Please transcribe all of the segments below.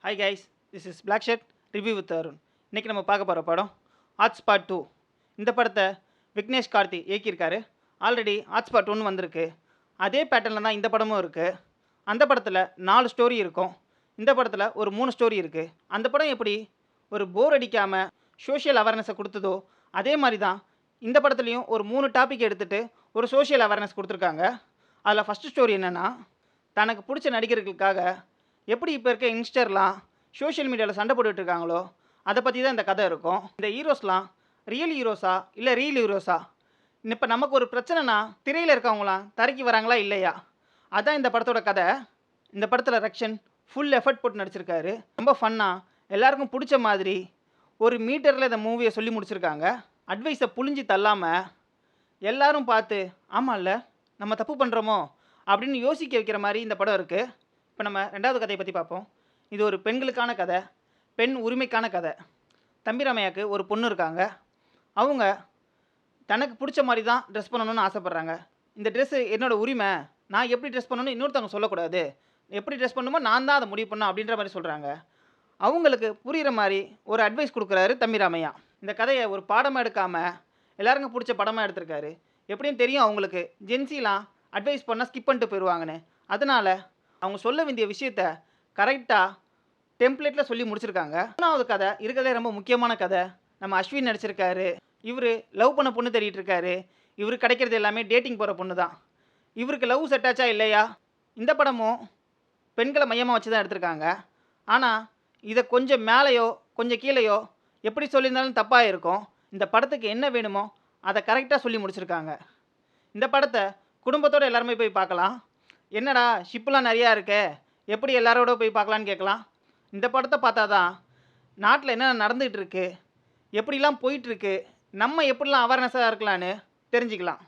Hi guys, this is Black Shirt Review with Arun. இன்னைக்கு நம்ம பார்க்க போகிற படம் ஹாட்ஸ்பாட் 2. இந்த படத்தை விக்னேஷ் கார்த்தி இயக்கியிருக்காரு. ஆல்ரெடி ஹாட்ஸ்பாட் 1 வந்திருக்கு. அதே பேட்டர்னில் தான் இந்த படமும் இருக்குது. அந்த படத்தில் 4 ஸ்டோரி இருக்கும். இந்த படத்தில் ஒரு 3 ஸ்டோரி இருக்குது. அந்த படம் எப்படி ஒரு போர் அடிக்காமல் சோஷியல் அவேர்னஸை கொடுத்ததோ அதே மாதிரி தான் இந்த படத்துலையும் ஒரு 3 டாபிக் எடுத்துகிட்டு ஒரு சோஷியல் அவேர்னஸ் கொடுத்துருக்காங்க. அதில் ஃபஸ்ட்டு ஸ்டோரி என்னென்னா, தனக்கு பிடிச்ச நடிகர்களுக்காக எப்படி இப்போ இருக்க யங்ஸ்டர்லாம் சோஷியல் மீடியாவில் சண்டை போட்டுட்டு இருக்காங்களோ அதை பற்றி தான் இந்த கதை இருக்கும். இந்த ஹீரோஸ்லாம் ரியல் ஹீரோஸா இல்லை ரீல் ஹீரோஸா, இப்போ நமக்கு ஒரு பிரச்சனைனா திரையில் இருக்கவங்களாம் தரைக்கு வராங்களா இல்லையா, அதான் இந்த படத்தோட கதை. இந்த படத்தில் ரக்ஷன் ஃபுல் எஃபர்ட் போட்டு நடிச்சிருக்காரு. ரொம்ப ஃபன்னாக எல்லாருக்கும் பிடிச்ச மாதிரி ஒரு மீட்டரில் இந்த மூவியை சொல்லி முடிச்சிருக்காங்க. அட்வைஸை புழிஞ்சு தள்ளாமல் எல்லாரும் பார்த்து ஆமாம் இல்லை நம்ம தப்பு பண்ணுறோமோ அப்படின்னு யோசிக்க வைக்கிற மாதிரி இந்த படம் இருக்குது. இப்போ நம்ம ரெண்டாவது கதையை பற்றி பார்ப்போம். இது ஒரு பெண்களுக்கான கதை, பெண் உரிமைக்கான கதை. தம்பிராமையாவுக்கு ஒரு பொண்ணு இருக்காங்க. அவங்க தனக்கு பிடிச்ச மாதிரி தான் ட்ரெஸ் பண்ணணும்னு ஆசைப்பட்றாங்க. இந்த ட்ரெஸ்ஸு என்னோடய உரிமை, நான் எப்படி ட்ரெஸ் பண்ணணும்னு இன்னொருத்தவங்க சொல்லக்கூடாது, எப்படி ட்ரெஸ் பண்ணணுமோ நான் தான் அதை முடிவு பண்ணணும் அப்படின்ற மாதிரி சொல்கிறாங்க. அவங்களுக்கு புரிகிற மாதிரி ஒரு அட்வைஸ் கொடுக்குறாரு தம்பிராமையா. இந்த கதையை ஒரு பாடமாக எடுக்காமல் எல்லாருக்கும் பிடிச்ச படமாக எடுத்திருக்காரு. எப்படியும் தெரியும் அவங்களுக்கு ஜென்சிலாம் அட்வைஸ் பண்ணால் ஸ்கிப் பண்ணிட்டு போயிடுவாங்கன்னு. அதனால் அவங்க சொல்ல வேண்டிய விஷயத்த கரெக்டாக டெம்ப்ளேட்டில் சொல்லி முடிச்சிருக்காங்க. மூணாவது கதை இருக்கிறதே ரொம்ப முக்கியமான கதை. நம்ம அஸ்வின் நடிச்சிருக்காரு. இவர் லவ் பண்ண பொண்ணு தேடிட்டு இருக்காரு. இவர் கிடைக்கிறது எல்லாமே டேட்டிங் போகிற பொண்ணு தான். இவருக்கு லவ் செட் ஆச்சா இல்லையா, இந்த படமும் பெண்களை மையமாக வச்சு தான் எடுத்திருக்காங்க. ஆனால் இதை கொஞ்சம் மேலேயோ கொஞ்சம் கீழேயோ எப்படி சொல்லியிருந்தாலும் தப்பாக இருக்கும். இந்த படத்துக்கு என்ன வேணுமோ அதை கரெக்டாக சொல்லி முடிச்சிருக்காங்க. இந்த படத்தை குடும்பத்தோடு எல்லாருமே போய் பார்க்கலாம். என்னடா ஷிப்லாம் நிறையா இருக்கே, எப்படி எல்லாரோட போய் பார்க்கலான்னு கேட்கலாம். இந்த படத்தை பார்த்தா தான் நாட்டில் என்னென்ன நடந்துகிட்டு இருக்கு, எப்படிலாம் போயிட்டுருக்கு, நம்ம எப்படிலாம் அவேர்னஸாக இருக்கலான்னு தெரிஞ்சுக்கலாம்.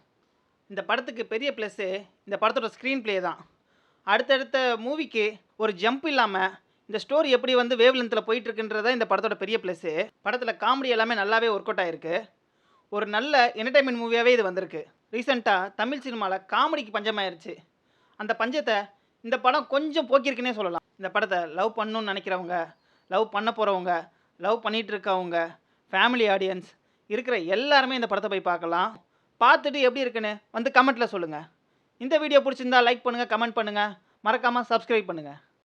இந்த படத்துக்கு பெரிய ப்ளஸ்ஸு இந்த படத்தோட ஸ்க்ரீன் ப்ளே தான். அடுத்தடுத்த மூவிக்கு ஒரு ஜம்ப் இல்லாமல் இந்த ஸ்டோரி எப்படி வந்து வேவ் லென்த்தில் போயிட்டுருக்குன்றத இந்த படத்தோட பெரிய ப்ளஸ்ஸு. படத்தில் காமெடி எல்லாமே நல்லாவே ஒர்க் அவுட் ஆகிருக்கு. ஒரு நல்ல என்டர்டைன்மெண்ட் மூவியாகவே இது வந்திருக்கு. ரீசெண்டாக தமிழ் சினிமாவில் காமெடிக்கு பஞ்சமாயிருச்சு. அந்த பஞ்சத்தை இந்த படம் கொஞ்சம் போக்கியிருக்குன்னே சொல்லலாம். இந்த படத்தை லவ் பண்ணணும்னு நினைக்கிறவங்க, லவ் பண்ண போகிறவங்க, லவ் பண்ணிகிட்டு இருக்கவங்க, ஃபேமிலி ஆடியன்ஸ் இருக்கிற எல்லாருமே இந்த படத்தை போய் பார்க்கலாம். பார்த்துட்டு எப்படி இருக்குன்னு வந்து கமெண்ட்டில் சொல்லுங்கள். இந்த வீடியோ பிடிச்சிருந்தா லைக் பண்ணுங்கள், கமெண்ட் பண்ணுங்கள், மறக்காமல் சப்ஸ்கிரைப் பண்ணுங்கள்.